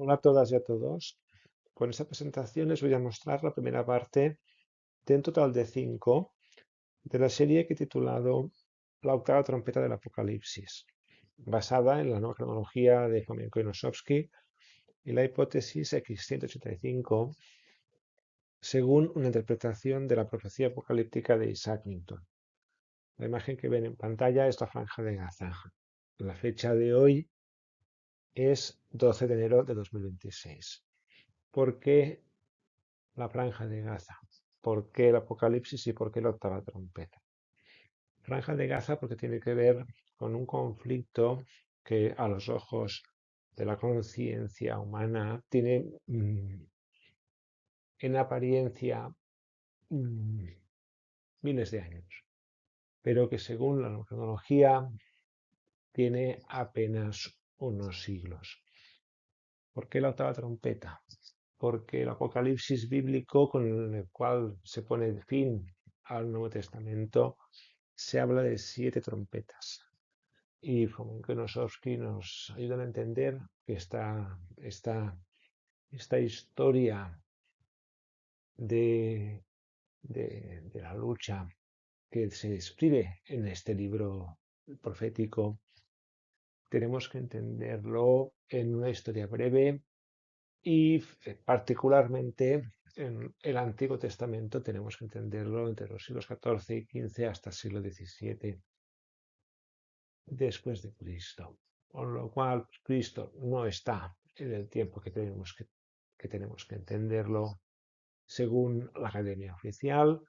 Hola a todas y a todos. Con esta presentación les voy a mostrar la primera parte de un total de 5 de la serie que he titulado La octava trompeta del Apocalipsis, basada en la nueva cronología de Fomenko y Nosovsky y la hipótesis X185 según una interpretación de la profecía apocalíptica de Isaac Newton. La imagen que ven en pantalla es la franja de Gaza. La fecha de hoy es 12 de enero de 2026. ¿Por qué la franja de Gaza? ¿Por qué el Apocalipsis y por qué la octava trompeta? Franja de Gaza porque tiene que ver con un conflicto que a los ojos de la conciencia humana tiene en apariencia mm, miles de años, pero que según la cronología tiene apenas unos siglos. ¿Por qué la octava trompeta? Porque el Apocalipsis bíblico con el cual se pone fin al Nuevo Testamento se habla de 7 trompetas. Y Fomenko Nosovsky nos ayudan a entender que esta historia de, de la lucha que se describe en este libro profético, tenemos que entenderlo en una historia breve y particularmente en el Antiguo Testamento tenemos que entenderlo entre los siglos XIV y XV hasta el siglo XVII después de Cristo. Con lo cual, Cristo no está en el tiempo que tenemos que entenderlo según la Academia Oficial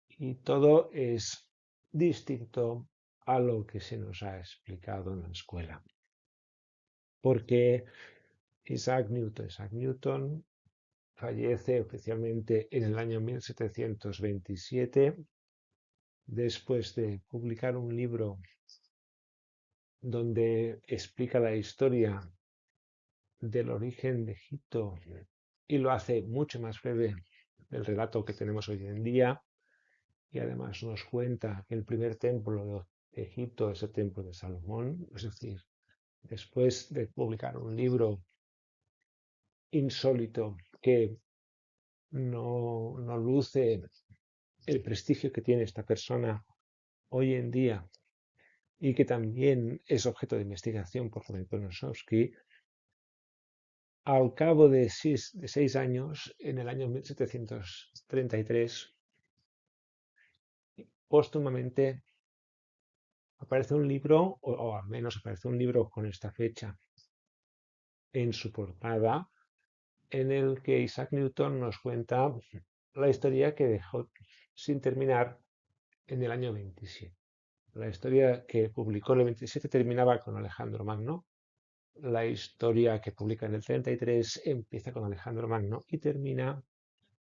y todo es distinto a lo que se nos ha explicado en la escuela. Porque Isaac Newton fallece oficialmente en el año 1727 después de publicar un libro donde explica la historia del origen de Egipto y lo hace mucho más breve del relato que tenemos hoy en día y además nos cuenta que el primer templo de Egipto es el templo de Salomón, es decir, después de publicar un libro insólito que no luce el prestigio que tiene esta persona hoy en día y que también es objeto de investigación por Fomenko Nosovsky, al cabo de 6 años, en el año 1733, póstumamente aparece un libro, o al menos aparece un libro con esta fecha en su portada, en el que Isaac Newton nos cuenta la historia que dejó sin terminar en el año 27. La historia que publicó en el 27 terminaba con Alejandro Magno. La historia que publica en el 33 empieza con Alejandro Magno y termina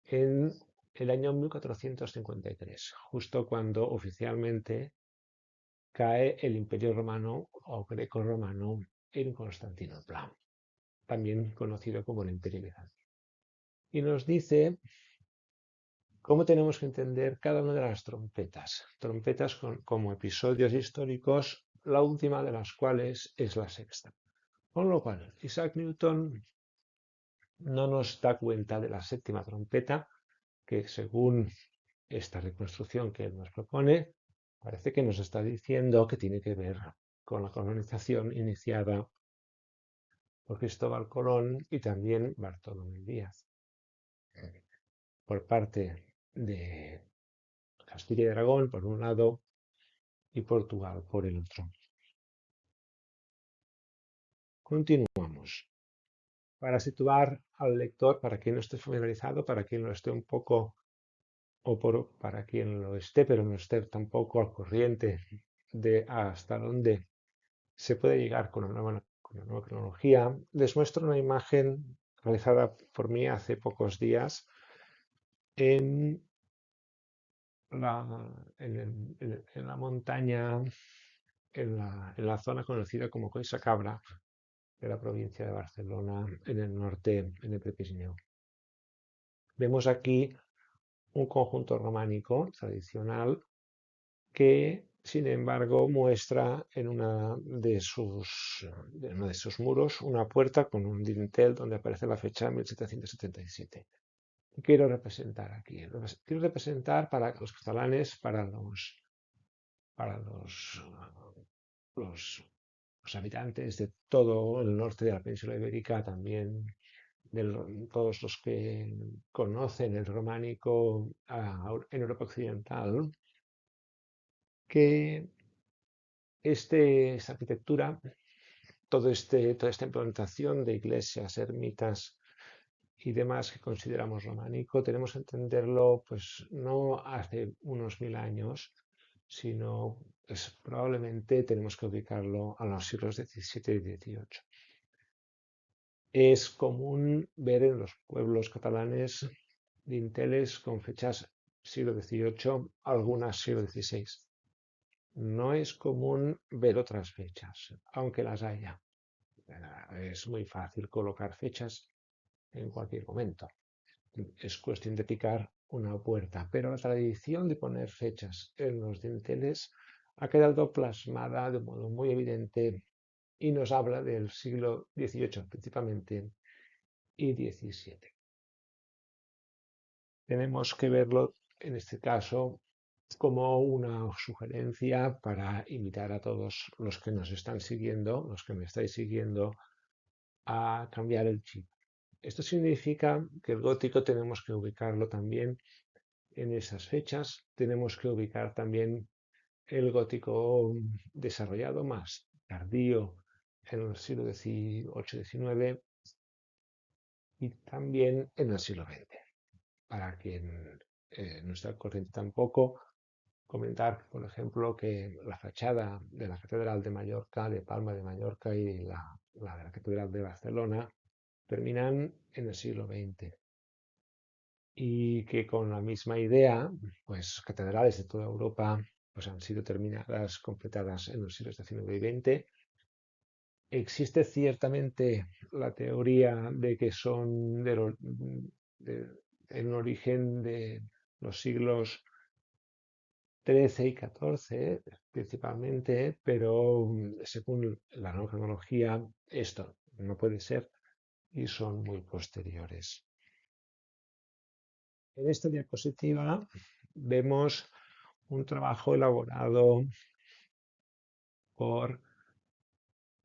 en el año 1453, justo cuando oficialmente cae el Imperio Romano o Greco-Romano en Constantinopla, también conocido como el Imperio Bizantino. Y nos dice cómo tenemos que entender cada una de las trompetas. Trompetas como episodios históricos, la última de las cuales es la sexta. Con lo cual, Isaac Newton no nos da cuenta de la séptima trompeta, que según esta reconstrucción que él nos propone, parece que nos está diciendo que tiene que ver con la colonización iniciada por Cristóbal Colón y también Bartolomé Díaz, por parte de Castilla y Aragón, por un lado, y Portugal por el otro. Continuamos. Para situar al lector, para quien no esté familiarizado, para quien lo esté un poco, para quien lo esté, pero no esté tampoco al corriente de hasta dónde se puede llegar con una nueva cronología, les muestro una imagen realizada por mí hace pocos días en la, en la montaña, en la zona conocida como Coisa Cabra de la provincia de Barcelona, en el norte, en el Prepirineo. Vemos aquí un conjunto románico tradicional que Sin embargo, muestra en uno de sus muros una puerta con un dintel donde aparece la fecha 1777. ¿Qué quiero representar aquí? Quiero representar para los catalanes, para los, los habitantes de todo el norte de la península ibérica, también todos los que conocen el románico en Europa Occidental, que esta arquitectura, toda esta implantación de iglesias, ermitas y demás que consideramos románico, tenemos que entenderlo pues no hace unos 1000 años, sino pues, probablemente tenemos que ubicarlo a los siglos XVII y XVIII. Es común ver en los pueblos catalanes dinteles con fechas siglo XVIII, algunas siglo XVI. No es común ver otras fechas, aunque las haya. Es muy fácil colocar fechas en cualquier momento. Es cuestión de picar una puerta, pero la tradición de poner fechas en los dinteles ha quedado plasmada de modo muy evidente y nos habla del siglo XVIII principalmente y XVII. Tenemos que verlo en este caso como una sugerencia para invitar a todos los que nos están siguiendo, los que me estáis siguiendo, a cambiar el chip. Esto significa que el gótico tenemos que ubicarlo también en esas fechas, tenemos que ubicar también el gótico desarrollado más tardío en el siglo XVIII-XIX y también en el siglo XX. Para quien no está al corriente tampoco, comentar, por ejemplo, que la fachada de la Catedral de Mallorca, de Palma de Mallorca y la de la Catedral de Barcelona terminan en el siglo XX y que con la misma idea, pues catedrales de toda Europa pues han sido terminadas, completadas en los siglos XIX y XX. Existe ciertamente la teoría de que son en origen de los siglos XIII y XIV principalmente, pero según la nueva cronología esto no puede ser y son muy posteriores. En esta diapositiva vemos un trabajo elaborado por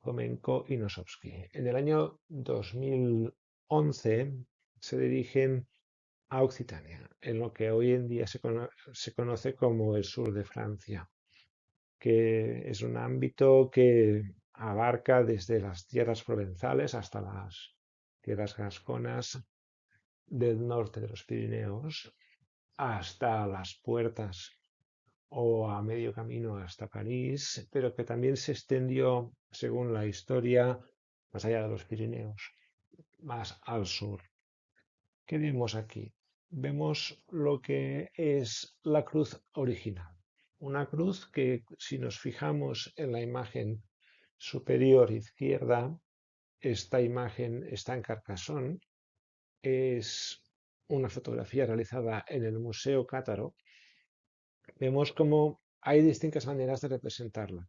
Fomenko y Nosovsky. En el año 2011 se dirigen a Occitania, en lo que hoy en día se conoce como el sur de Francia, que es un ámbito que abarca desde las tierras provenzales hasta las tierras gasconas del norte de los Pirineos, hasta las puertas o a medio camino hasta París, pero que también se extendió, según la historia, más allá de los Pirineos, más al sur. ¿Qué vemos aquí? Vemos lo que es la cruz original. Una cruz que, si nos fijamos en la imagen superior izquierda, esta imagen está en Carcassonne, es una fotografía realizada en el Museo Cátaro. Vemos cómo hay distintas maneras de representarla.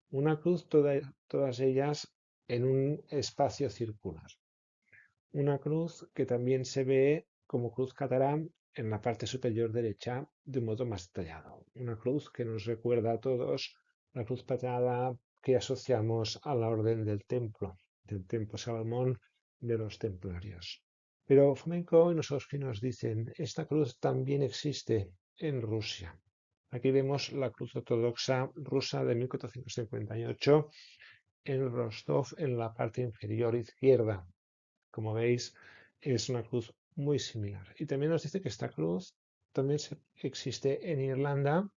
Una cruz, todas ellas en un espacio circular. Una cruz que también se ve como cruz catalán en la parte superior derecha de un modo más detallado. Una cruz que nos recuerda a todos la cruz patada que asociamos a la orden del templo Salomón de los templarios. Pero Fomenko y Nosovsky nos dicen, esta cruz también existe en Rusia. Aquí vemos la cruz ortodoxa rusa de 1458 en Rostov en la parte inferior izquierda. Como veis, es una cruz muy similar. Y también nos dice que esta cruz también existe en Irlanda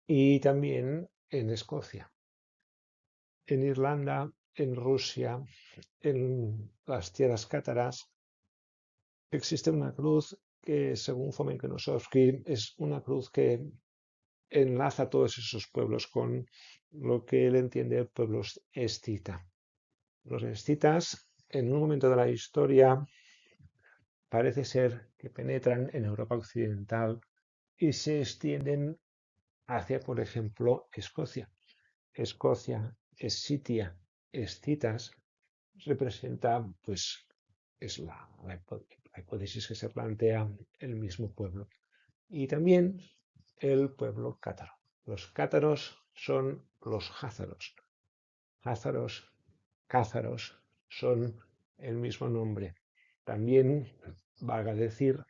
y también en Escocia. En Irlanda, en Rusia, en las tierras cátaras, existe una cruz que, según Fomenko Nosovsky, es una cruz que enlaza todos esos pueblos con lo que él entiende pueblos escita. Los escitas, en un momento de la historia, parece ser que penetran en Europa occidental y se extienden hacia, por ejemplo, Escocia. Escocia, Escitia, Escitas, representa, pues, es la hipótesis que se plantea el mismo pueblo. Y también el pueblo cátaro. Los cátaros son los házaros. Házaros, cázaros son el mismo nombre. También valga decir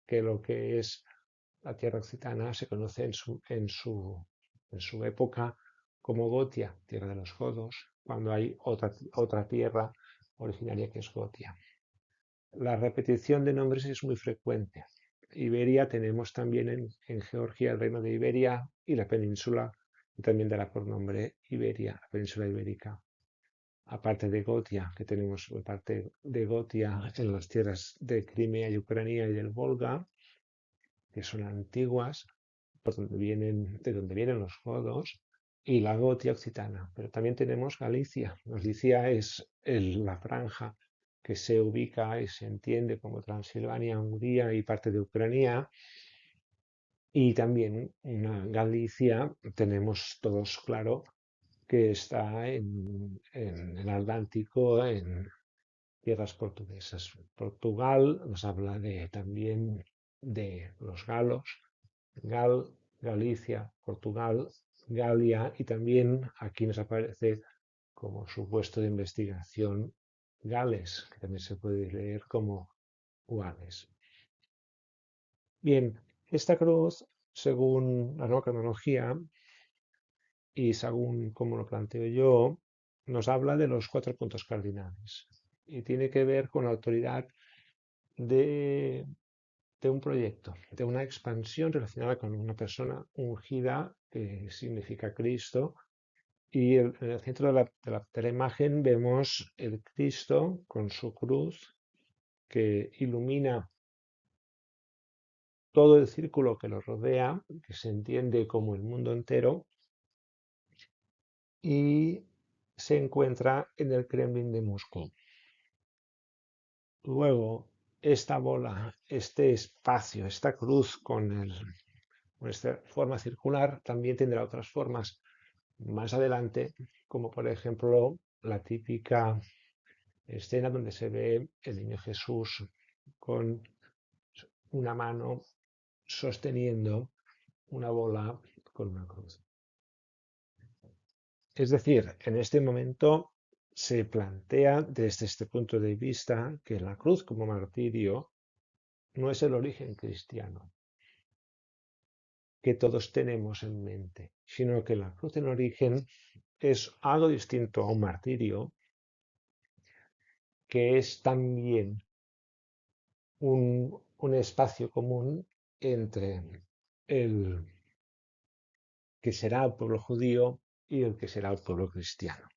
que lo que es la tierra occitana se conoce en su época como Gotia, tierra de los godos, cuando hay otra tierra originaria que es Gotia. La repetición de nombres es muy frecuente. Iberia tenemos también en Georgia el reino de Iberia y la península también dará por nombre Iberia, la península ibérica. Aparte de Gotia, que tenemos parte de Gotia en las tierras de Crimea y Ucrania y del Volga, que son antiguas, de donde vienen los godos, y la Gotia occitana. Pero también tenemos Galicia. Galicia es la franja que se ubica y se entiende como Transilvania, Hungría y parte de Ucrania. Y también una Galicia, tenemos todos claro que está en el Atlántico, en tierras portuguesas. Portugal nos habla también de los galos, Gal, Galicia, Portugal, Galia, y también aquí nos aparece como supuesto de investigación Gales, que también se puede leer como Gales. Bien, esta cruz, según la nueva cronología y según como lo planteo yo, nos habla de los 4 puntos cardinales y tiene que ver con la autoridad de un proyecto, de una expansión relacionada con una persona ungida, que significa Cristo. Y en el centro de la imagen vemos el Cristo con su cruz que ilumina todo el círculo que lo rodea, que se entiende como el mundo entero, y se encuentra en el Kremlin de Moscú. Luego, esta bola, este espacio, esta cruz con esta forma circular, también tendrá otras formas más adelante, como por ejemplo la típica escena donde se ve el niño Jesús con una mano sosteniendo una bola con una cruz. Es decir, en este momento se plantea desde este punto de vista que la cruz como martirio no es el origen cristiano que todos tenemos en mente, sino que la cruz en origen es algo distinto a un martirio, que es también un espacio común entre el que será el pueblo judío y el que será el pueblo cristiano.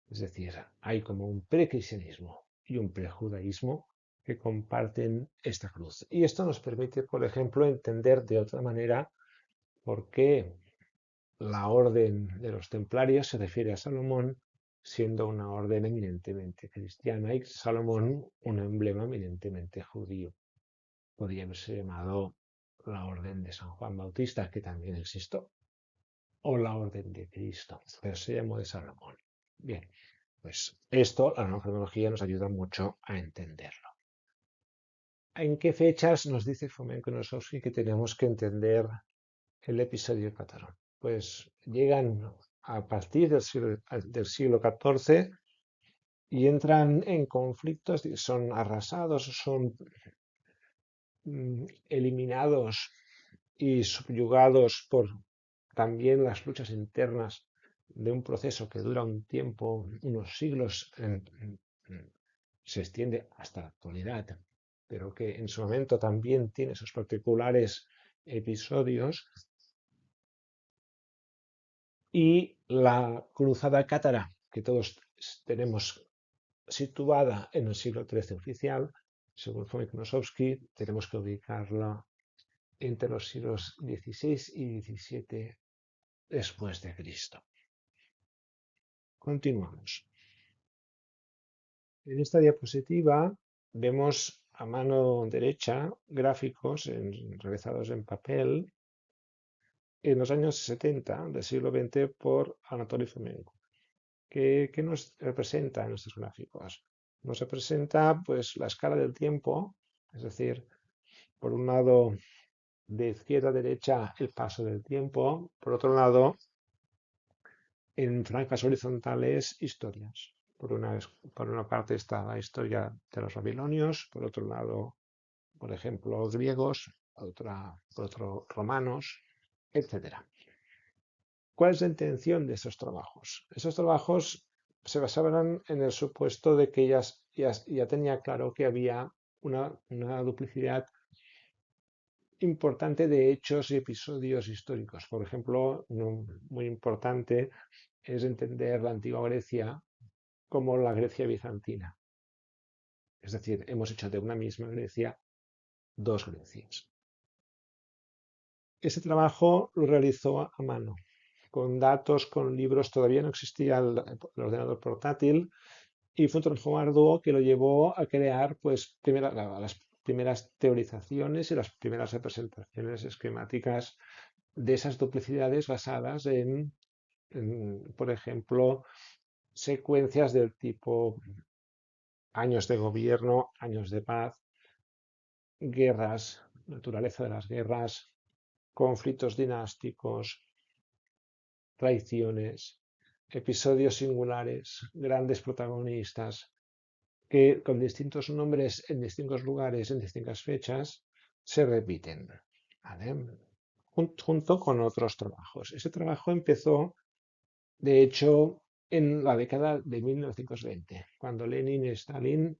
Es decir, hay como un precristianismo y un prejudaísmo que comparten esta cruz. Y esto nos permite, por ejemplo, entender de otra manera por qué la orden de los templarios se refiere a Salomón siendo una orden eminentemente cristiana y Salomón un emblema eminentemente judío. Podría haberse llamado la orden de San Juan Bautista, que también existió, o la orden de Cristo, pero se llamó de Salomón. Bien, pues esto, la nueva cronología nos ayuda mucho a entenderlo. ¿En qué fechas nos dice Fomenko Nosowski que tenemos que entender el episodio cátaro? Pues llegan a partir del siglo XIV y entran en conflictos, son arrasados, son eliminados y subyugados por también las luchas internas de un proceso que dura un tiempo, unos siglos, se extiende hasta la actualidad, pero que en su momento también tiene sus particulares episodios. Y la cruzada cátara, que todos tenemos situada en el siglo XIII oficial, según Fomenko Nosowski, tenemos que ubicarla entre los siglos XVI y XVII después de Cristo. Continuamos. En esta diapositiva vemos a mano derecha gráficos realizados en papel en los años 70 del siglo XX por Anatoly Fomenko. ¿Qué nos representa en estos gráficos? Nos representa pues la escala del tiempo, es decir, por un lado de izquierda a derecha el paso del tiempo, por otro lado en franjas horizontales historias. Por una parte está la historia de los babilonios, por otro lado, por ejemplo, griegos, por otro romanos, etcétera. ¿Cuál es la intención de estos trabajos? Esos trabajos se basaban en el supuesto de que ya tenía claro que había una duplicidad importante de hechos y episodios históricos. Por ejemplo, uno muy importante es entender la antigua Grecia como la Grecia bizantina. Es decir, hemos hecho de una misma Grecia dos Grecias. Ese trabajo lo realizó a mano, con datos, con libros. Todavía no existía el ordenador portátil y fue un trabajo arduo que lo llevó a crear pues, las primeras teorizaciones y las primeras representaciones esquemáticas de esas duplicidades basadas por ejemplo, secuencias del tipo años de gobierno, años de paz, guerras, naturaleza de las guerras, conflictos dinásticos, traiciones, episodios singulares, grandes protagonistas, que con distintos nombres en distintos lugares, en distintas fechas, se repiten, ¿vale? Junto con otros trabajos. Ese trabajo empezó, de hecho, en la década de 1920, cuando Lenin y Stalin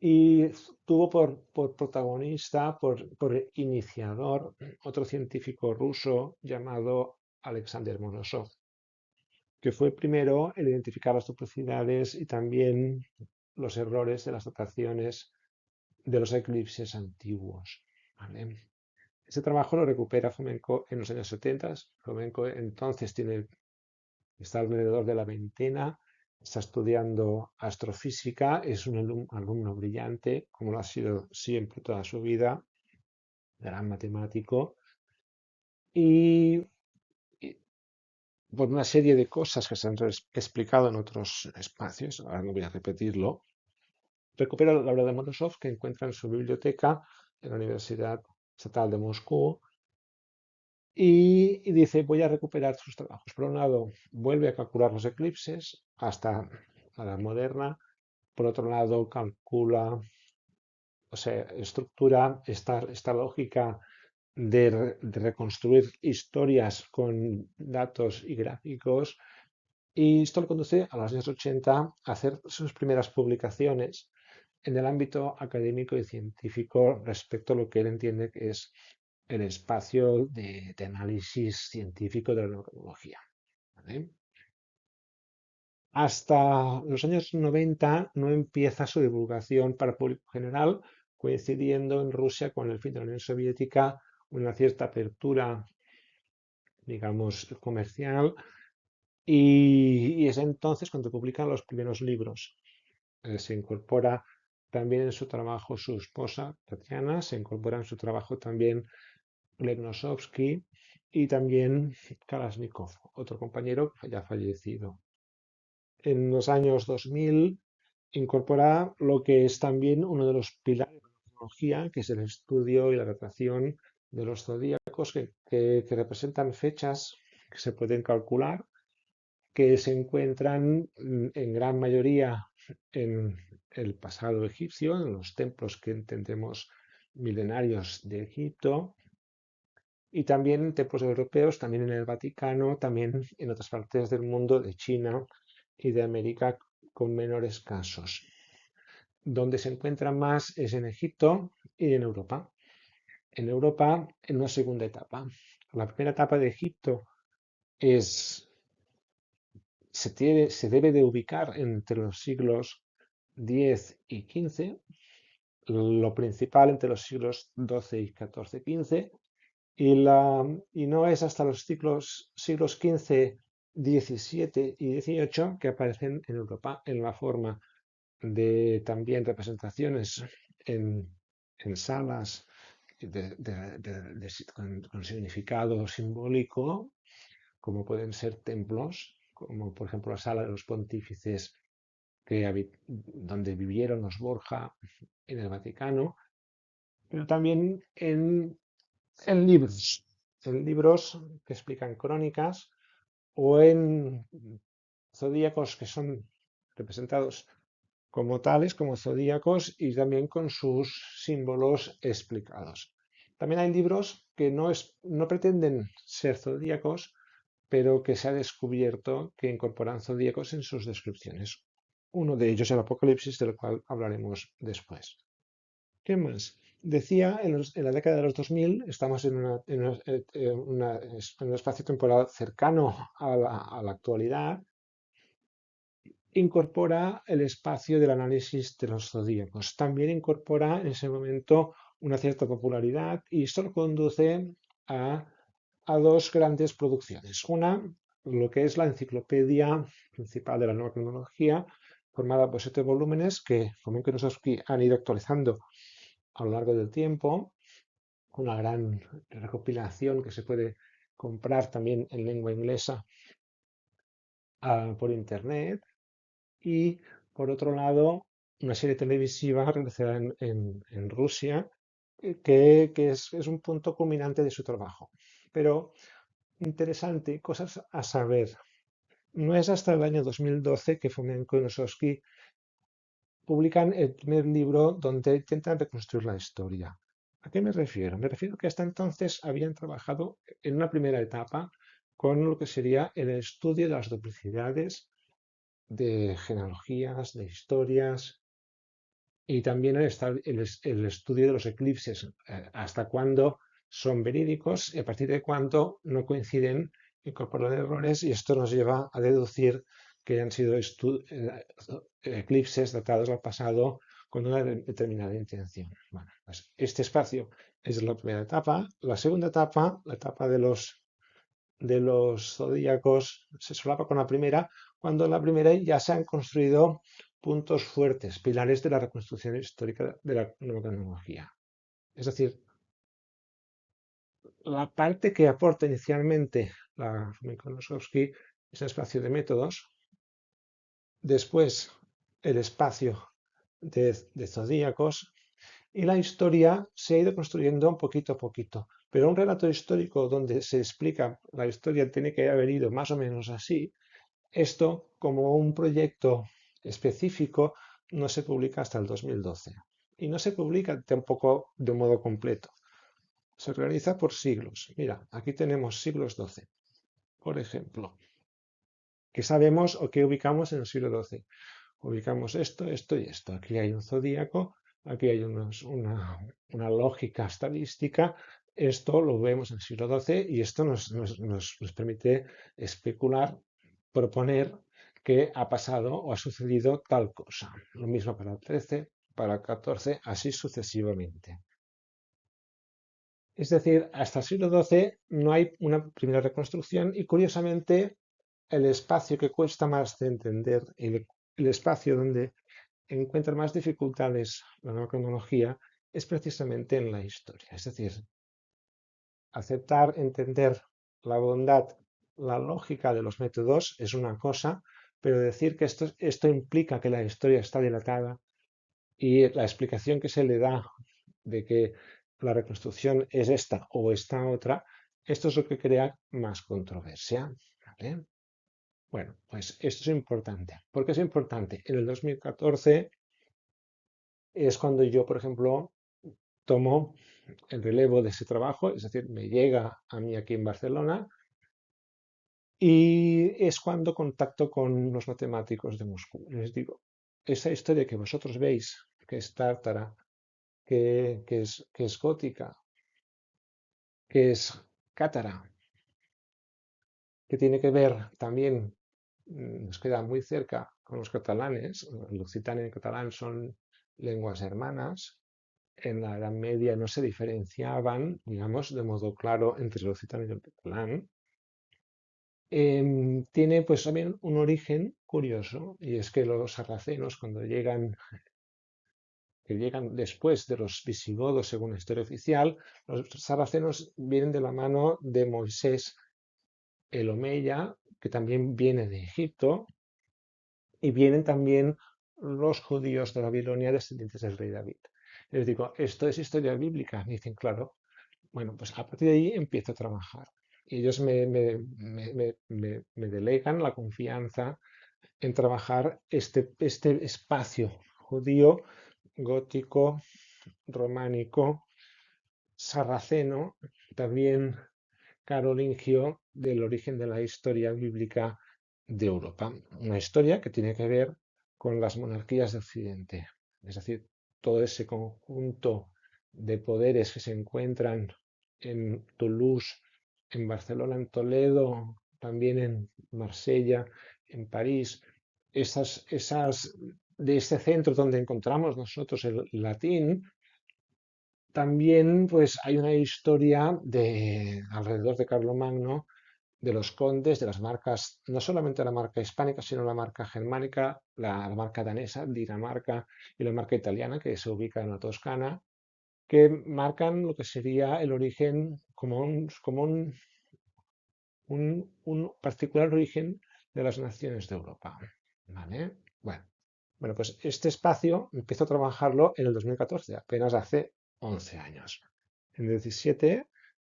y tuvo por protagonista, por iniciador, otro científico ruso llamado Alexander Monosov, que fue el primero en identificar las duplicidades y también los errores de las dataciones de los eclipses antiguos. ¿Vale? Ese trabajo lo recupera Fomenko en los años 70. Fomenko entonces está alrededor de la veintena, está estudiando astrofísica, es un alumno brillante, como lo ha sido siempre toda su vida, gran matemático, y, y por una serie de cosas que se han explicado en otros espacios, ahora no voy a repetirlo, recupera la obra de Morosoff que encuentra en su biblioteca en la Universidad Estatal de Moscú y dice, voy a recuperar sus trabajos. Por un lado, vuelve a calcular los eclipses hasta la edad moderna. Por otro lado, calcula, o sea, estructura esta lógica de reconstruir historias con datos y gráficos. Y esto lo conduce a los años 80 a hacer sus primeras publicaciones en el ámbito académico y científico respecto a lo que él entiende que es el espacio de análisis científico de la neurología. ¿Vale? Hasta los años 90 no empieza su divulgación para el público general, coincidiendo en Rusia con el fin de la Unión Soviética una cierta apertura, digamos, comercial, y es entonces cuando publican los primeros libros. Se incorpora también en su trabajo su esposa, Tatiana, se incorpora en su trabajo también Gleb Nosovsky y también Kalashnikov, otro compañero ya fallecido. En los años 2000 incorpora lo que es también uno de los pilares de la astrología, que es el estudio y la datación de los zodíacos que representan fechas que se pueden calcular, que se encuentran en gran mayoría en el pasado egipcio, en los templos que entendemos milenarios de Egipto, y también en templos europeos, también en el Vaticano, también en otras partes del mundo, de China y de América, con menores casos. Donde se encuentra más es en Egipto y en Europa. En Europa, en una segunda etapa. La primera etapa de Egipto se debe de ubicar entre los siglos X y XV, lo principal entre los siglos XII y XIV-XV, y no es hasta los siglos XV, XVII y XVIII que aparecen en Europa en la forma de también representaciones en salas con significado simbólico, como pueden ser templos, como por ejemplo la sala de los pontífices donde vivieron los Borja en el Vaticano, pero también en libros, en libros que explican crónicas o en zodíacos que son representados como tales, como zodíacos y también con sus símbolos explicados. También hay libros que no pretenden ser zodíacos, pero que se ha descubierto que incorporan zodíacos en sus descripciones. Uno de ellos es el Apocalipsis, del cual hablaremos después. ¿Qué más? Decía, en la década de los 2000 estamos en un espacio temporal cercano a la actualidad. Incorpora el espacio del análisis de los zodíacos. También incorpora en ese momento una cierta popularidad y esto lo conduce a dos grandes producciones. Una, lo que es la enciclopedia principal de la nueva cronología, formada por 7 volúmenes que Fomenko y Nosovsky han ido actualizando a lo largo del tiempo. Una gran recopilación que se puede comprar también en lengua inglesa por internet. Y por otro lado, una serie televisiva realizada en Rusia, que es un punto culminante de su trabajo. Pero interesante, cosas a saber. No es hasta el año 2012 que Fomenko y Nosovsky publican el primer libro donde intentan reconstruir la historia. ¿A qué me refiero? Me refiero que hasta entonces habían trabajado en una primera etapa con lo que sería el estudio de las duplicidades, de genealogías, de historias y también el estudio de los eclipses, hasta cuándo son verídicos y a partir de cuándo no coinciden, incorporan errores y esto nos lleva a deducir que han sido eclipses datados al pasado con una determinada intención. Bueno, pues este espacio es la primera etapa. La segunda etapa, la etapa de los zodíacos, se solapa con la primera, cuando en la primera ya se han construido puntos fuertes, pilares de la reconstrucción histórica de la nueva cronología. Es decir, la parte que aporta inicialmente la Fomenko-Nosovsky es el espacio de métodos, después el espacio de zodíacos y la historia se ha ido construyendo poquito a poquito. Pero un relato histórico donde se explica la historia tiene que haber ido más o menos así. Esto, como un proyecto específico, no se publica hasta el 2012 y no se publica tampoco de modo completo. Se organiza por siglos. Mira, aquí tenemos siglos XII, por ejemplo. ¿Qué sabemos o qué ubicamos en el siglo XII? Ubicamos esto, esto y esto. Aquí hay un zodíaco, aquí hay una lógica estadística. Esto lo vemos en el siglo XII y esto nos permite especular, proponer que ha pasado o ha sucedido tal cosa. Lo mismo para el XIII, para el XIV, así sucesivamente. Es decir, hasta el siglo XII no hay una primera reconstrucción y curiosamente el espacio que cuesta más de entender, el espacio donde encuentra más dificultades la nueva cronología es precisamente en la historia. Es decir, aceptar, entender la bondad, la lógica de los métodos es una cosa, pero decir que esto implica que la historia está dilatada y la explicación que se le da de que la reconstrucción es esta o esta otra, esto es lo que crea más controversia. ¿Vale? Bueno, pues esto es importante. ¿Por qué es importante? En el 2014 es cuando yo, por ejemplo, tomo el relevo de ese trabajo, es decir, me llega a mí aquí en Barcelona y es cuando contacto con los matemáticos de Moscú. Les digo, esa historia que vosotros veis, que es tártara, que es gótica, que es cátara, que tiene que ver también, nos queda muy cerca con los catalanes, el occitano y el catalán son lenguas hermanas, en la Edad Media no se diferenciaban, digamos, de modo claro entre el occitano y el catalán. Tiene pues también un origen curioso, y es que los sarracenos, cuando llegan que llegan después de los visigodos según la historia oficial, los sarracenos vienen de la mano de Moisés el Omeya, que también viene de Egipto, y vienen también los judíos de Babilonia, descendientes del rey David. Les digo, ¿esto es historia bíblica? Me dicen, claro. Bueno, pues a partir de ahí empiezo a trabajar. Y ellos me delegan la confianza en trabajar este espacio judío, gótico, románico, sarraceno, también carolingio, del origen de la historia bíblica de Europa. Una historia que tiene que ver con las monarquías de Occidente, es decir, todo ese conjunto de poderes que se encuentran en Toulouse, en Barcelona, en Toledo, también en Marsella, en París, esas de este centro donde encontramos nosotros el latín. También pues hay una historia de alrededor de Carlomagno, de los condes, de las marcas, no solamente la marca hispánica, sino la marca germánica, la marca danesa, Dinamarca, y la marca italiana, que se ubica en la Toscana, que marcan lo que sería el origen como un particular origen de las naciones de Europa. ¿Vale? Bueno, pues este espacio empiezo a trabajarlo en el 2014, apenas hace 11 años. En el 17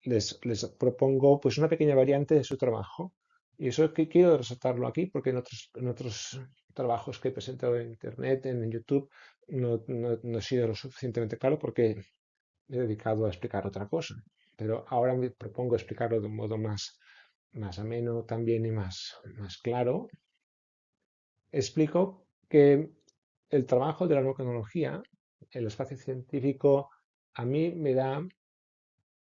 les propongo pues una pequeña variante de su trabajo. Y eso que quiero resaltarlo aquí porque en otros trabajos que he presentado en Internet, en YouTube, no he sido lo suficientemente claro porque me he dedicado a explicar otra cosa. Pero ahora me propongo explicarlo de un modo más ameno también y más claro. Explico que el trabajo de la tecnología, el espacio científico, a mí me da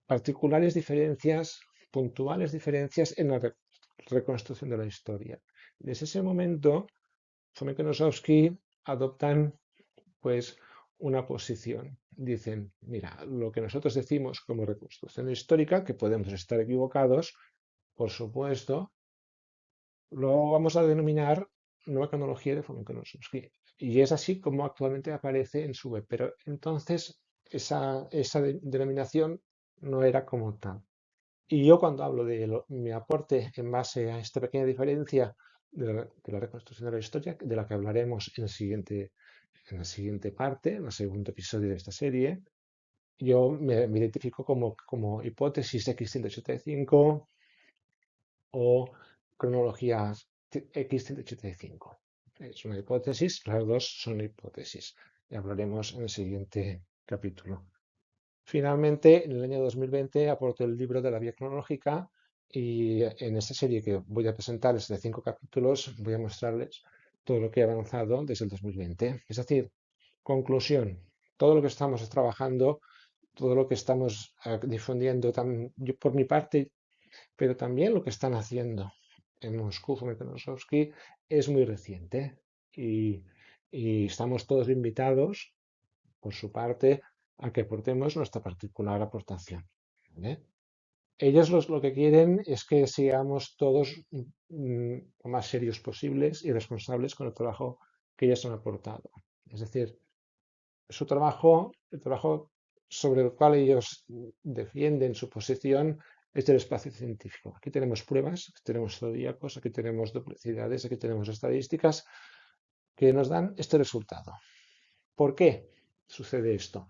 particulares diferencias, puntuales diferencias en la reconstrucción de la historia. Desde ese momento, Fomenko y Nosovsky adoptan pues una posición. Dicen, mira, lo que nosotros decimos como reconstrucción histórica, que podemos estar equivocados, por supuesto, lo vamos a denominar nueva cronología de Fomenko y Nosovsky. Y es así como actualmente aparece en su web. Pero entonces esa denominación no era como tal. Y yo cuando hablo de mi aporte en base a esta pequeña diferencia de la reconstrucción de la historia, de la que hablaremos en la siguiente parte, en el segundo episodio de esta serie, yo me identifico como hipótesis X185 o cronología X185. Es una hipótesis, las dos son hipótesis. Y hablaremos en el siguiente capítulo. Finalmente, en el año 2020 aporté el libro de la vía cronológica y en esta serie que voy a presentarles de 5 capítulos voy a mostrarles todo lo que he avanzado desde el 2020. Es decir, conclusión, todo lo que estamos trabajando, todo lo que estamos difundiendo, yo por mi parte, pero también lo que están haciendo en Moscú, Fomenko-Nosovsky, es muy reciente y estamos todos invitados por su parte, a que aportemos nuestra particular aportación. ¿Vale? Ellos lo que quieren es que seamos todos lo más serios posibles y responsables con el trabajo que ellos han aportado. Es decir, su trabajo, el trabajo sobre el cual ellos defienden su posición es del espacio científico. Aquí tenemos pruebas, aquí tenemos zodíacos, aquí tenemos duplicidades, aquí tenemos estadísticas que nos dan este resultado. ¿Por qué sucede esto?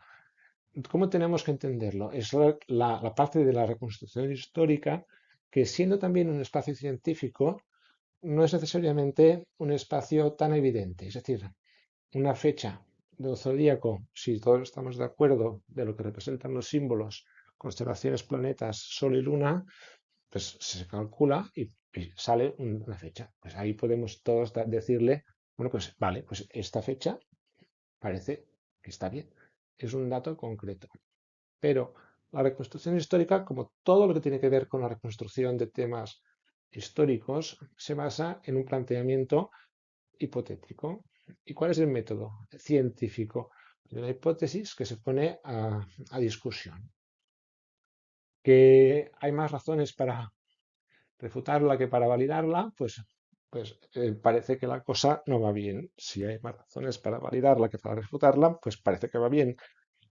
¿Cómo tenemos que entenderlo? Es la parte de la reconstrucción histórica que, siendo también un espacio científico, no es necesariamente un espacio tan evidente. Es decir, una fecha de un zodíaco, si todos estamos de acuerdo de lo que representan los símbolos, constelaciones, planetas, Sol y Luna, pues se calcula y sale una fecha. Pues ahí podemos todos decirle, bueno, pues vale, pues esta fecha parece que está bien. Es un dato concreto. Pero la reconstrucción histórica, como todo lo que tiene que ver con la reconstrucción de temas históricos, se basa en un planteamiento hipotético. ¿Y cuál es el método científico? Una hipótesis que se pone a discusión. ¿Que hay más razones para refutarla que para validarla? Pues pues parece que la cosa no va bien. Si hay más razones para validarla que para refutarla, pues parece que va bien.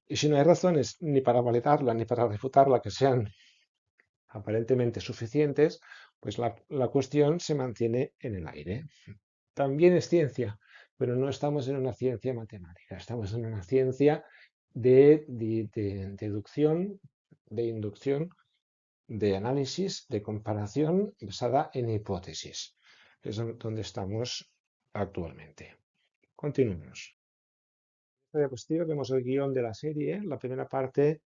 Y si no hay razones ni para validarla ni para refutarla que sean aparentemente suficientes, pues la cuestión se mantiene en el aire. También es ciencia, pero no estamos en una ciencia matemática, estamos en una ciencia de deducción, de inducción, de análisis, de comparación basada en hipótesis. Es donde estamos actualmente. Continuemos. En esta diapositiva vemos el guión de la serie. La primera parte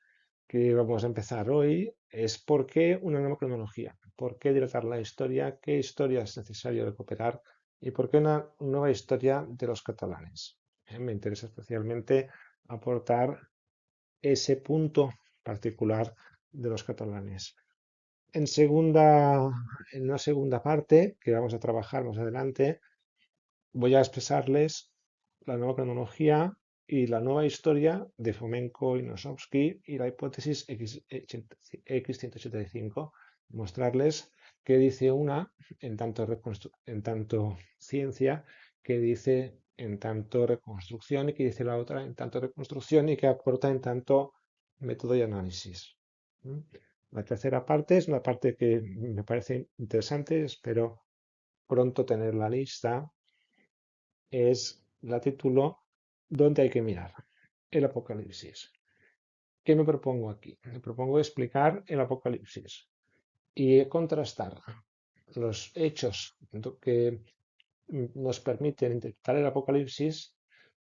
que vamos a empezar hoy es por qué una nueva cronología, por qué dilatar la historia, qué historia es necesario recuperar y por qué una nueva historia de los catalanes. Me interesa especialmente aportar ese punto particular de los catalanes. En en una segunda parte, que vamos a trabajar más adelante, voy a expresarles la nueva cronología y la nueva historia de Fomenko y Nosovsky y la hipótesis X185. Mostrarles qué dice una en tanto ciencia, qué dice en tanto reconstrucción y qué dice la otra en tanto reconstrucción y qué aporta en tanto método y análisis. ¿Mm? La tercera parte es una parte que me parece interesante, espero pronto tenerla lista, es la título ¿Dónde hay que mirar? El Apocalipsis. ¿Qué me propongo aquí? Me propongo explicar el Apocalipsis y contrastar los hechos que nos permiten interpretar el Apocalipsis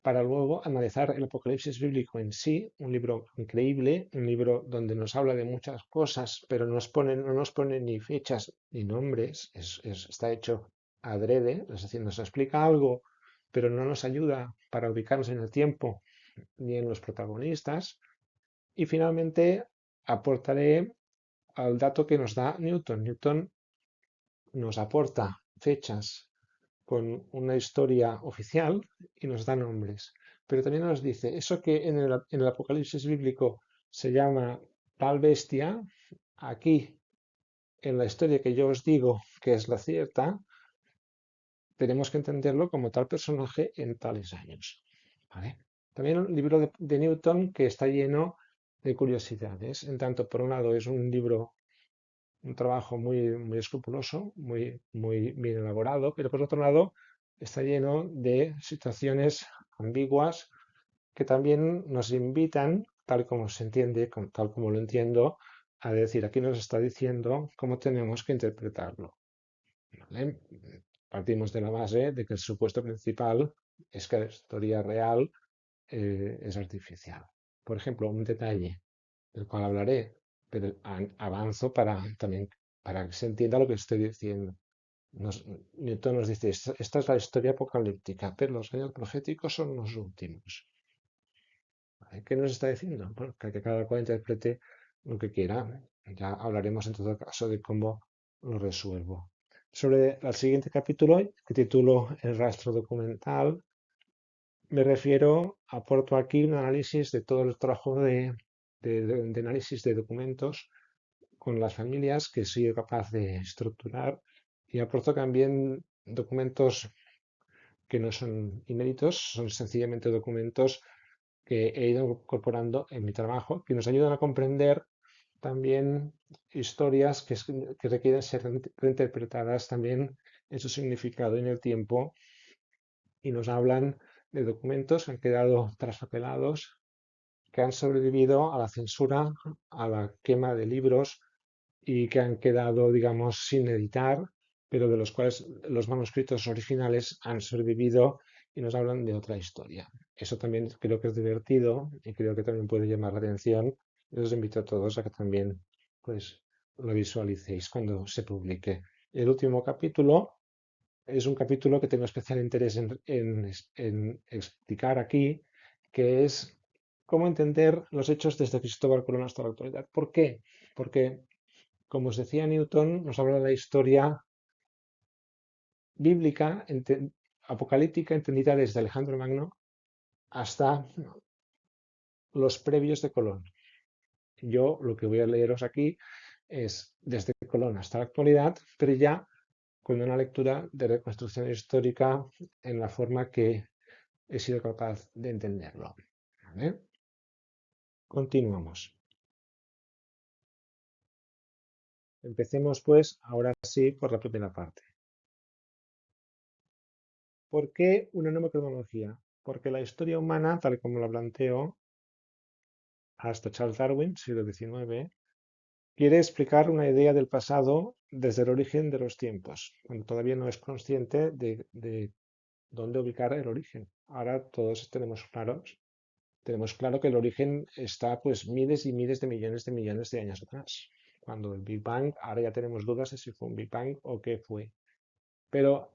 para luego analizar el Apocalipsis bíblico en sí, un libro increíble, un libro donde nos habla de muchas cosas, pero no nos pone ni fechas ni nombres, está hecho adrede, es decir, nos explica algo, pero no nos ayuda para ubicarnos en el tiempo ni en los protagonistas. Y finalmente aportaré al dato que nos da Newton. Newton nos aporta fechas con una historia oficial y nos da nombres. Pero también nos dice, eso que en el Apocalipsis bíblico se llama tal bestia, aquí en la historia que yo os digo que es la cierta, tenemos que entenderlo como tal personaje en tales años. ¿Vale? También un libro de Newton que está lleno de curiosidades. En tanto, por un lado, es un libro, un trabajo muy escrupuloso, muy bien elaborado, pero por otro lado está lleno de situaciones ambiguas que también nos invitan, tal como se entiende, tal como lo entiendo, a decir, aquí nos está diciendo cómo tenemos que interpretarlo. ¿Vale? Partimos de la base de que el supuesto principal es que la historia real es artificial. Por ejemplo, un detalle del cual hablaré, pero avanzo también para que se entienda lo que estoy diciendo. Newton nos dice, esta es la historia apocalíptica, pero los años proféticos son los últimos. ¿Vale? ¿Qué nos está diciendo? Bueno, que cada cual interprete lo que quiera. Ya hablaremos en todo caso de cómo lo resuelvo. Sobre el siguiente capítulo, que titulo El rastro documental, me refiero, aporto aquí un análisis de todo el trabajo de análisis de documentos con las familias que he sido capaz de estructurar y aporto también documentos que no son inéditos, son sencillamente documentos que he ido incorporando en mi trabajo, que nos ayudan a comprender también historias que requieren ser reinterpretadas también en su significado en el tiempo y nos hablan de documentos que han quedado traspapelados, que han sobrevivido a la censura, a la quema de libros y que han quedado, digamos, sin editar, pero de los cuales los manuscritos originales han sobrevivido y nos hablan de otra historia. Eso también creo que es divertido y creo que también puede llamar la atención. Os invito a todos a que también pues, lo visualicéis cuando se publique. El último capítulo es un capítulo que tengo especial interés en explicar aquí, que es cómo entender los hechos desde Cristóbal Colón hasta la actualidad. ¿Por qué? Porque como os decía Newton, nos habla de la historia bíblica, apocalíptica, entendida desde Alejandro Magno hasta los previos de Colón. Yo lo que voy a leeros aquí es desde Colón hasta la actualidad, pero ya con una lectura de reconstrucción histórica en la forma que he sido capaz de entenderlo. ¿Vale? Continuamos. Empecemos pues ahora sí por la primera parte. ¿Por qué una nueva cronología? Porque la historia humana, tal como la planteó hasta Charles Darwin, siglo XIX, quiere explicar una idea del pasado desde el origen de los tiempos, cuando todavía no es consciente de dónde ubicar el origen. Ahora todos tenemos claro que el origen está pues miles y miles de millones de años atrás. Cuando el Big Bang, ahora ya tenemos dudas de si fue un Big Bang o qué fue. Pero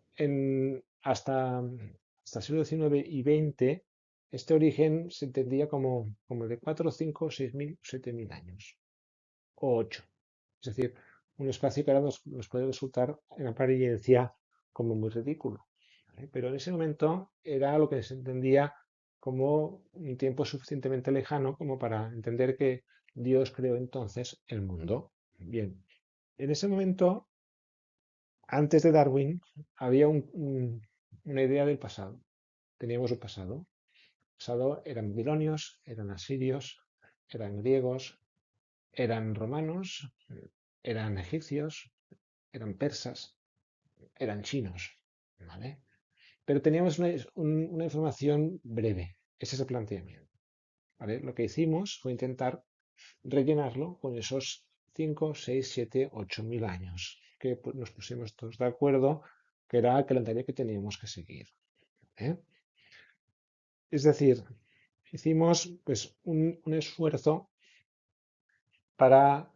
hasta el siglo XIX y XX, este origen se entendía como de 4, 5, 6.000, 7.000 años, o 8. Es decir, un espacio que ahora nos puede resultar en apariencia como muy ridículo. ¿Vale? Pero en ese momento era lo que se entendía como un tiempo suficientemente lejano como para entender que Dios creó entonces el mundo. Bien, en ese momento, antes de Darwin, había una idea del pasado. Teníamos un pasado. El pasado eran babilonios, eran asirios, eran griegos, eran romanos, eran egipcios, eran persas, eran chinos, ¿vale? Pero teníamos una información breve. Ese es el planteamiento, ¿vale? Lo que hicimos fue intentar rellenarlo con esos 5, 6, 7, 8.000 años que pues, nos pusimos todos de acuerdo que era el calendario que teníamos que seguir. ¿Eh? Es decir, hicimos pues, un esfuerzo para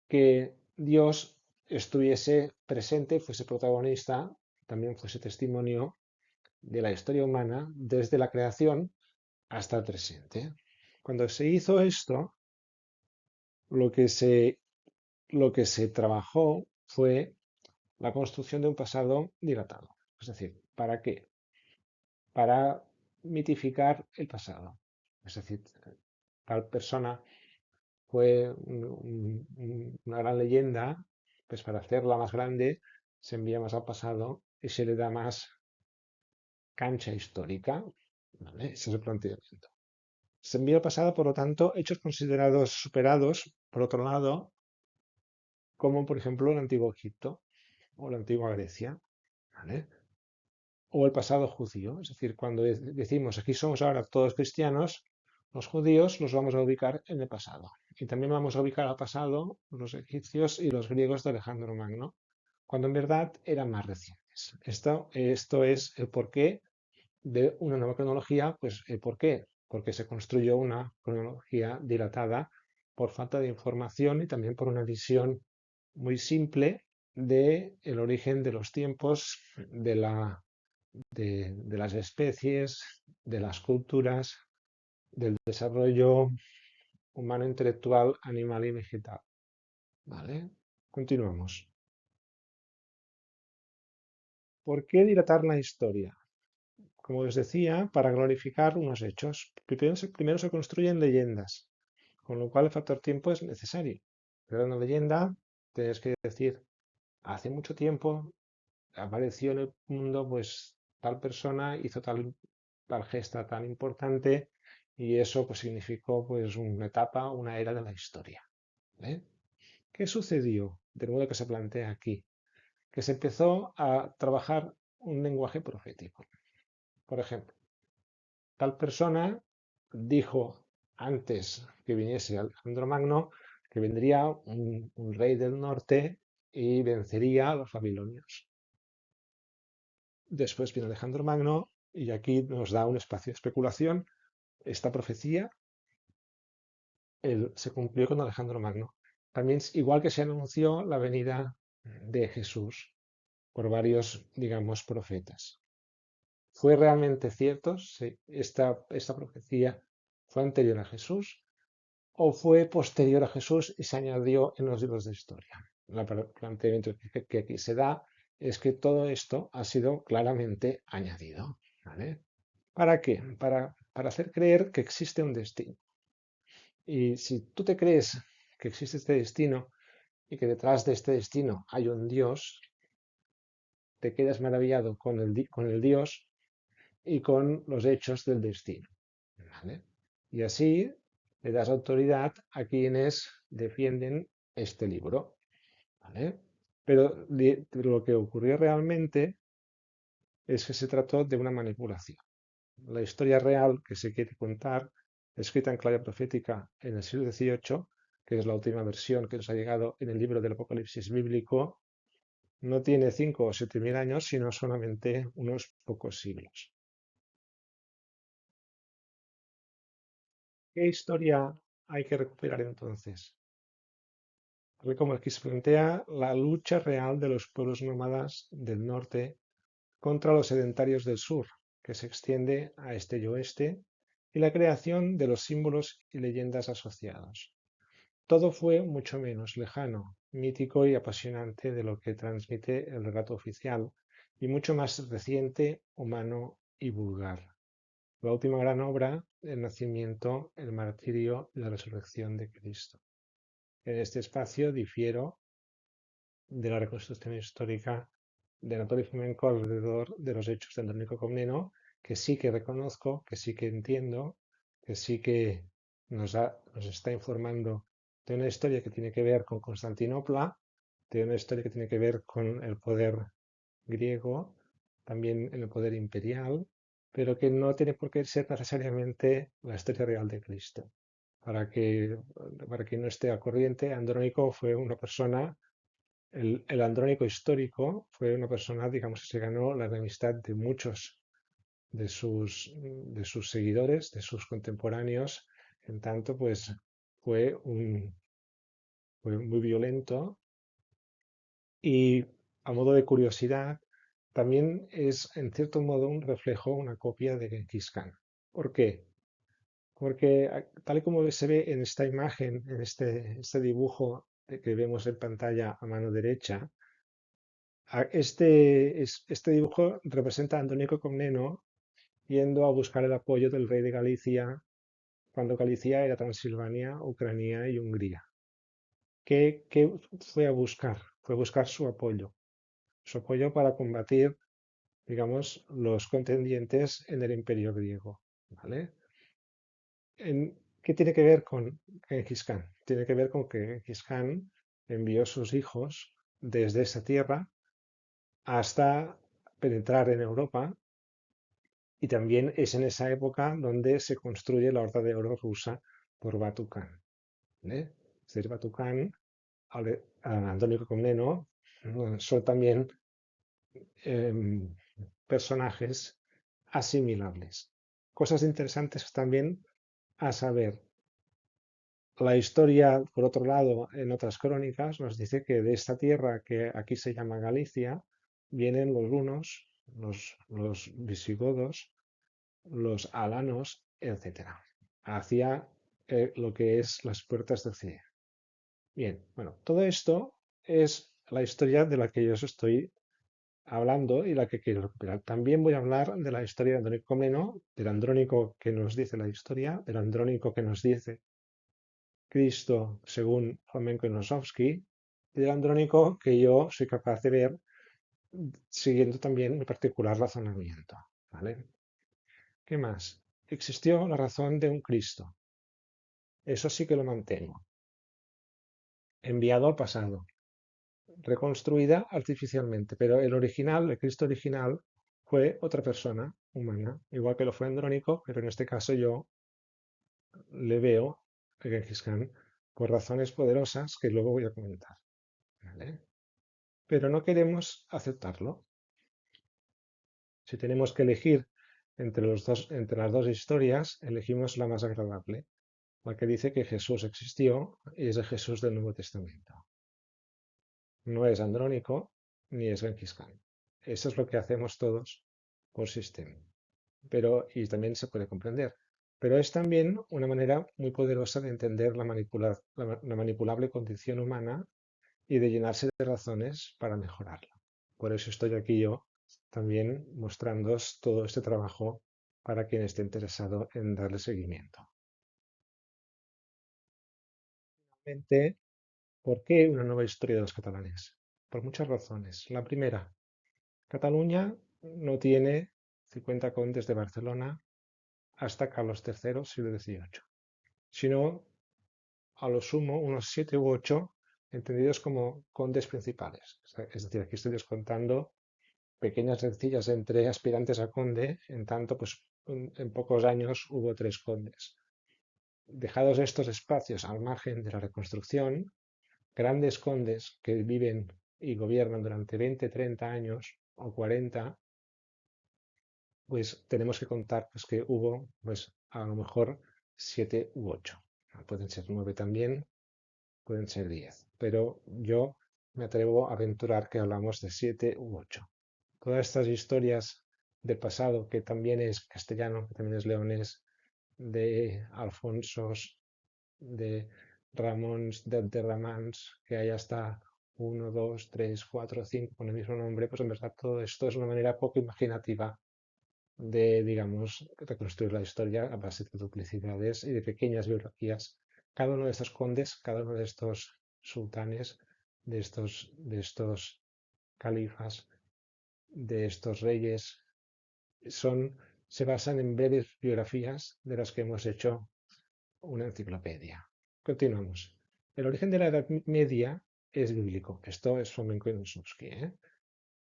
que Dios estuviese presente, fuese protagonista, también fuese testimonio de la historia humana desde la creación hasta el presente. Cuando se hizo esto, lo que se, lo que se trabajó fue la construcción de un pasado dilatado. Es decir, ¿para qué? Para mitificar el pasado. Es decir, tal persona fue una gran leyenda, pues para hacerla más grande se envía más al pasado y se le da más cancha histórica. ¿Vale? Ese es el planteamiento. Se envía al pasado, por lo tanto, hechos considerados superados, por otro lado, como por ejemplo el antiguo Egipto o la antigua Grecia, ¿vale? O el pasado judío. Es decir, cuando decimos aquí somos ahora todos cristianos, los judíos los vamos a ubicar en el pasado. Y también vamos a ubicar al pasado los egipcios y los griegos de Alejandro Magno, cuando en verdad eran más recientes. Esto es el porqué de una nueva cronología, pues ¿por qué? Porque se construyó una cronología dilatada por falta de información y también por una visión muy simple de el origen de los tiempos, de las especies, de las culturas, del desarrollo humano, intelectual, animal y vegetal. ¿Vale? Continuamos. ¿Por qué dilatar la historia? Como les decía, para glorificar unos hechos. Primero se construyen leyendas, con lo cual el factor tiempo es necesario. Pero una leyenda, tienes que decir, hace mucho tiempo apareció en el mundo, pues tal persona hizo tal gesta tan importante y eso pues significó pues una etapa, una era de la historia. ¿Vale? ¿Qué sucedió? De modo que se plantea aquí, que se empezó a trabajar un lenguaje profético. Por ejemplo, tal persona dijo antes que viniese Alejandro Magno que vendría un rey del norte y vencería a los babilonios. Después viene Alejandro Magno y aquí nos da un espacio de especulación. Esta profecía se cumplió con Alejandro Magno. También, igual que se anunció la venida de Jesús por varios, digamos, profetas. ¿Fue realmente cierto si esta profecía fue anterior a Jesús o fue posterior a Jesús y se añadió en los libros de historia? El planteamiento que aquí se da es que todo esto ha sido claramente añadido. ¿Vale? ¿Para qué? Para hacer creer que existe un destino. Y si tú te crees que existe este destino y que detrás de este destino hay un Dios, te quedas maravillado con el Dios y con los hechos del destino. ¿Vale? Y así le das autoridad a quienes defienden este libro. ¿Vale? Pero lo que ocurrió realmente es que se trató de una manipulación. La historia real que se quiere contar, escrita en clave profética en el siglo XVIII, que es la última versión que nos ha llegado en el libro del Apocalipsis bíblico, no tiene 5 o 7 mil años, sino solamente unos pocos siglos. ¿Qué historia hay que recuperar entonces? Como aquí se plantea la lucha real de los pueblos nómadas del norte contra los sedentarios del sur, que se extiende a este y oeste, y la creación de los símbolos y leyendas asociados. Todo fue mucho menos lejano, mítico y apasionante de lo que transmite el relato oficial, y mucho más reciente, humano y vulgar. La última gran obra, el nacimiento, el martirio y la resurrección de Cristo. En este espacio difiero de la reconstrucción histórica de Anatoly Fomenko alrededor de los hechos de Andrónico Comneno, que sí que reconozco, que sí que entiendo, que sí que nos está informando de una historia que tiene que ver con Constantinopla, de una historia que tiene que ver con el poder griego, también en el poder imperial, pero que no tiene por qué ser necesariamente la historia real de Cristo. Para que, para quien no esté a corriente, Andrónico fue una persona, el Andrónico histórico fue una persona, digamos, que se ganó la enemistad de muchos de sus seguidores, de sus contemporáneos, en tanto, pues fue, fue muy violento y a modo de curiosidad, también es en cierto modo un reflejo, una copia de Genghis Khan. ¿Por qué? Porque tal y como se ve en esta imagen, en este dibujo que vemos en pantalla a mano derecha, este dibujo representa a Andrónico Comneno yendo a buscar el apoyo del rey de Galicia cuando Galicia era Transilvania, Ucrania y Hungría. ¿Qué fue a buscar? Fue a buscar su apoyo para combatir, digamos, los contendientes en el imperio griego. ¿Vale? ¿Qué tiene que ver con Genghis Khan? Tiene que ver con que Genghis Khan envió a sus hijos desde esa tierra hasta penetrar en Europa y también es en esa época donde se construye la Horda de Oro rusa por Batu Khan. ¿Vale? Es decir, Batu Khan, Antonio Comneno, son también em, personajes asimilables. Cosas interesantes también a saber. La historia, por otro lado, en otras crónicas, nos dice que de esta tierra que aquí se llama Galicia, vienen los hunos, los visigodos, los alanos, etcétera, hacia lo que es las puertas de Occidente. Bien, bueno, todo esto es la historia de la que yo os estoy hablando y la que quiero recuperar. También voy a hablar de la historia de Andrónico Comneno, del Andrónico que nos dice la historia, del Andrónico que nos dice Cristo según Fomenko y Nosovsky, y del Andrónico que yo soy capaz de ver siguiendo también mi particular razonamiento. ¿Vale? ¿Qué más? Existió la razón de un Cristo. Eso sí que lo mantengo. Enviado al pasado, reconstruida artificialmente, pero el original, el Cristo original, fue otra persona humana, igual que lo fue Andrónico, pero en este caso yo le veo a Genghis Khan por razones poderosas que luego voy a comentar. ¿Vale? Pero no queremos aceptarlo. Si tenemos que elegir entre las dos historias, elegimos la más agradable, la que dice que Jesús existió y es el Jesús del Nuevo Testamento. No es Andrónico ni es Genghis Khan. Eso es lo que hacemos todos por sistema. Y también se puede comprender. Pero es también una manera muy poderosa de entender la manipulable condición humana y de llenarse de razones para mejorarla. Por eso estoy aquí yo también mostrándoos todo este trabajo para quien esté interesado en darle seguimiento. Finalmente, ¿por qué una nueva historia de los catalanes? Por muchas razones. La primera, Cataluña no tiene 50 condes de Barcelona hasta Carlos III, siglo XVIII, sino a lo sumo unos 7 u 8 entendidos como condes principales. Es decir, aquí estoy descontando pequeñas rencillas entre aspirantes a conde, en tanto, pues en pocos años hubo 3 condes. Dejados estos espacios al margen de la reconstrucción, grandes condes que viven y gobiernan durante 20, 30 años o 40, pues tenemos que contar pues, que hubo pues, a lo mejor 7 u 8. Pueden ser 9 también, pueden ser 10, pero yo me atrevo a aventurar que hablamos de 7 u 8. Todas estas historias del pasado, que también es castellano, que también es leonés, de Alfonsos, de Ramóns, de Ramans, que hay hasta uno, 2, 3, 4, 5 con el mismo nombre, pues en verdad todo esto es una manera poco imaginativa de, digamos, reconstruir la historia a base de duplicidades y de pequeñas biografías. Cada uno de estos condes, cada uno de estos sultanes, de estos califas, de estos reyes, son, se basan en breves biografías de las que hemos hecho una enciclopedia. Continuamos. El origen de la Edad Media es bíblico. Esto es Fomenko y Nosowski,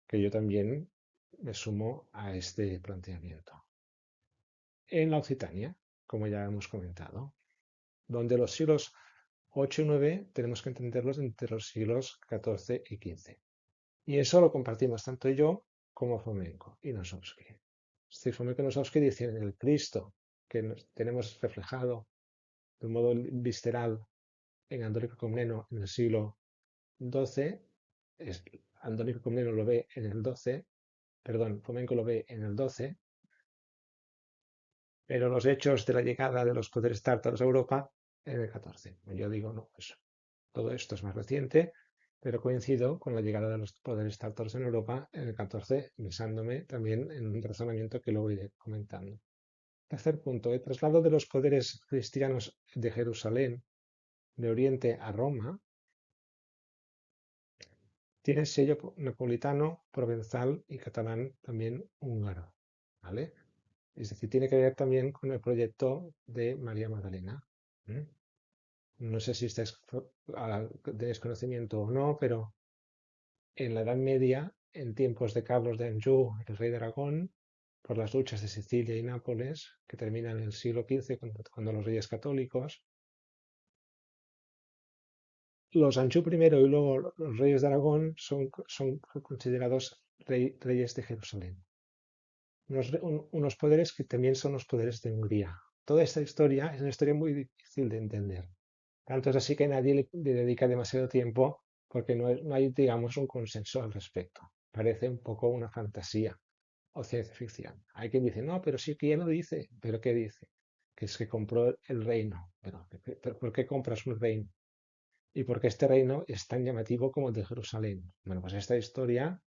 que yo también me sumo a este planteamiento. En la Occitania, como ya hemos comentado, donde los siglos 8 y 9 tenemos que entenderlos entre los siglos 14 y 15. Y eso lo compartimos tanto yo como Fomenko y Nosowski. Es decir, Fomenko y Nosowski dicen el Cristo que tenemos reflejado de un modo visceral en Andrónico Comneno en el siglo XII, Andrónico Comneno lo ve en el XII, perdón, Fomenko lo ve en el XII, pero los hechos de la llegada de los poderes tártaros a Europa en el XIV. Yo digo, no, pues todo esto es más reciente, pero coincido con la llegada de los poderes tártaros en Europa en el XIV, basándome también en un razonamiento que luego iré comentando. Tercer punto, el traslado de los poderes cristianos de Jerusalén de Oriente a Roma tiene sello napolitano, provenzal y catalán también húngaro, ¿vale? Es decir, tiene que ver también con el proyecto de María Magdalena. ¿eh? No sé si tenéis conocimiento o no, pero en la Edad Media, en tiempos de Carlos de Anjou, el rey de Aragón, por las luchas de Sicilia y Nápoles, que terminan en el siglo XV cuando los reyes católicos, los Anjou primero y luego los reyes de Aragón son considerados reyes de Jerusalén. Unos poderes que también son los poderes de Hungría. Toda esta historia es una historia muy difícil de entender. Tanto es así que nadie le dedica demasiado tiempo porque no hay, digamos, un consenso al respecto. Parece un poco una fantasía o ciencia ficción. Hay quien dice, no, pero sí que ya lo dice. ¿Pero qué dice? Que es que compró el reino. Pero ¿por qué compras un reino? ¿Y por qué este reino es tan llamativo como el de Jerusalén? Bueno, pues esta historia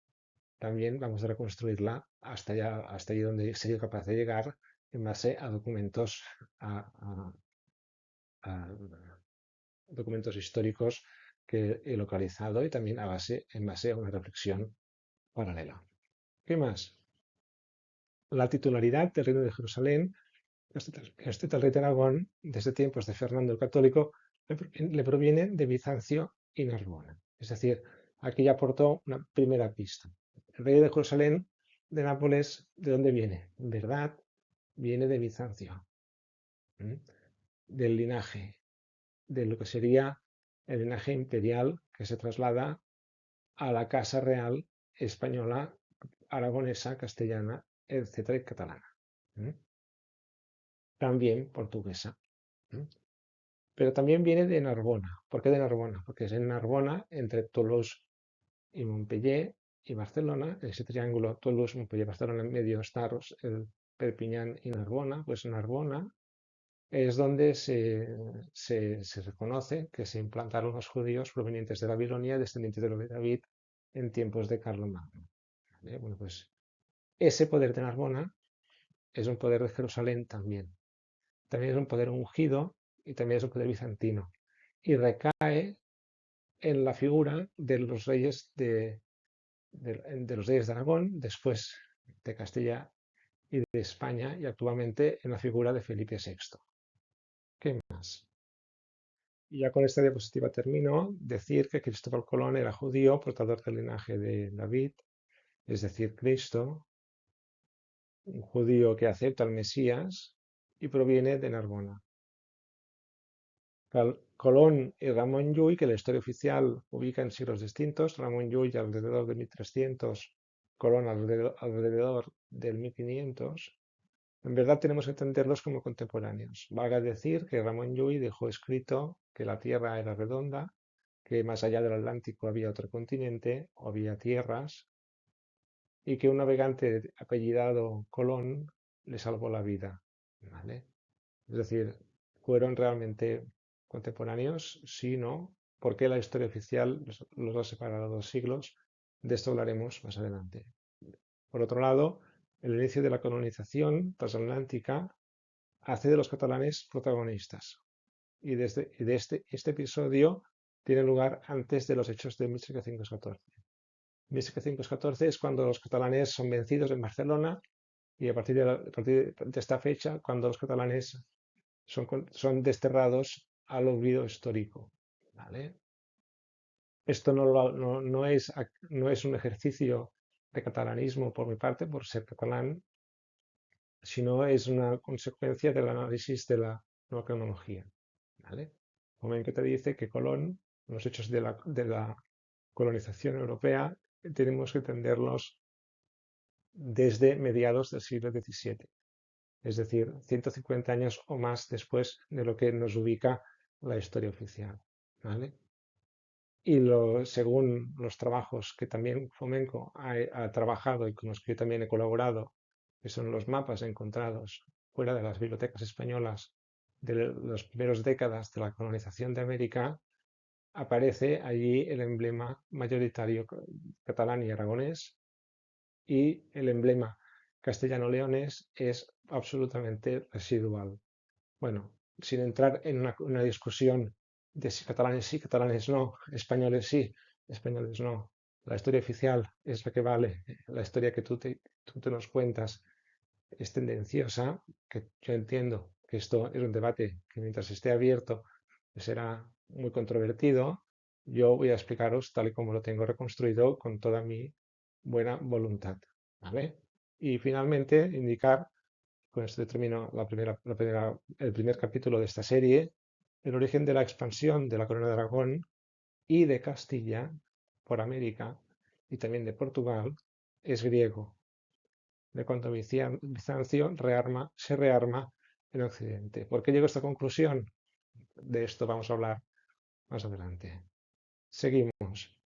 también vamos a reconstruirla hasta allí donde he sido capaz de llegar en base a documentos, a documentos históricos que he localizado y también en base a una reflexión paralela. ¿Qué más? La titularidad del Reino de Jerusalén, este tal rey de Aragón, desde tiempos de Fernando el Católico, le proviene de Bizancio y Narbona. Es decir, aquí ya aportó una primera pista. El rey de Jerusalén de Nápoles, ¿de dónde viene? En verdad, viene de Bizancio, ¿m? Del linaje, de lo que sería el linaje imperial que se traslada a la Casa Real española, aragonesa, castellana, etcétera, y catalana. ¿m? También portuguesa. ¿m? Pero también viene de Narbona. ¿Por qué de Narbona? Porque es en Narbona, entre Toulouse y Montpellier y Barcelona, ese triángulo Toulouse, Montpellier, Barcelona, en medio está el Perpiñán y Narbona, pues Narbona es donde se reconoce que se implantaron los judíos provenientes de Babilonia, descendientes de los de David, en tiempos de Carlomagno. ¿Vale? Bueno, pues ese poder de Narbona es un poder de Jerusalén también. También es un poder ungido y también es un poder bizantino. Y recae en la figura de los reyes de los reyes de Aragón, después de Castilla y de España, y actualmente en la figura de Felipe VI. ¿Qué más? Y ya con esta diapositiva termino. Decir que Cristóbal Colón era judío, portador del linaje de David, es decir, Cristo, un judío que acepta al Mesías y proviene de Narbona. Colón y Ramón Llull, que la historia oficial ubica en siglos distintos, Ramón Llull alrededor de 1300, Colón alrededor del 1500, en verdad tenemos que entenderlos como contemporáneos. Valga decir que Ramón Llull dejó escrito que la Tierra era redonda, que más allá del Atlántico había otro continente, o había tierras, y que un navegante apellidado Colón le salvó la vida. ¿Vale? Es decir, ¿fueron realmente contemporáneos? Sí, no. ¿Por qué la historia oficial los ha separado 2 siglos? De esto hablaremos más adelante. Por otro lado, el inicio de la colonización transatlántica hace de los catalanes protagonistas. Y este episodio tiene lugar antes de los hechos de 1714. 1714 es cuando los catalanes son vencidos en Barcelona y a partir de esta fecha, cuando los catalanes son desterrados al olvido histórico. ¿Vale? Esto no es un ejercicio de catalanismo por mi parte, por ser catalán, sino es una consecuencia del análisis de la nueva cronología. ¿Vale? Como que te dice que Colón, los hechos de la colonización europea, tenemos que entenderlos desde mediados del siglo XVII, es decir, 150 años o más después de lo que nos ubica la historia oficial. ¿Vale? Y según los trabajos que también Fomenko ha trabajado y con los que yo también he colaborado, que son los mapas encontrados fuera de las bibliotecas españolas de las primeras décadas de la colonización de América, aparece allí el emblema mayoritario catalán y aragonés, y el emblema castellano-leonés es absolutamente residual. Bueno, sin entrar en una discusión de si catalanes sí, catalanes no, españoles sí, españoles no. La historia oficial es la que vale. La historia que tú te nos cuentas es tendenciosa, que yo entiendo que esto es un debate que mientras esté abierto será muy controvertido. Yo voy a explicaros tal y como lo tengo reconstruido con toda mi buena voluntad. ¿Vale? Y finalmente indicar, con esto termino el primer capítulo de esta serie, el origen de la expansión de la corona de Aragón y de Castilla por América y también de Portugal es griego, de cuando Bizancio se rearma en Occidente. ¿Por qué llego a esta conclusión? De esto vamos a hablar más adelante. Seguimos.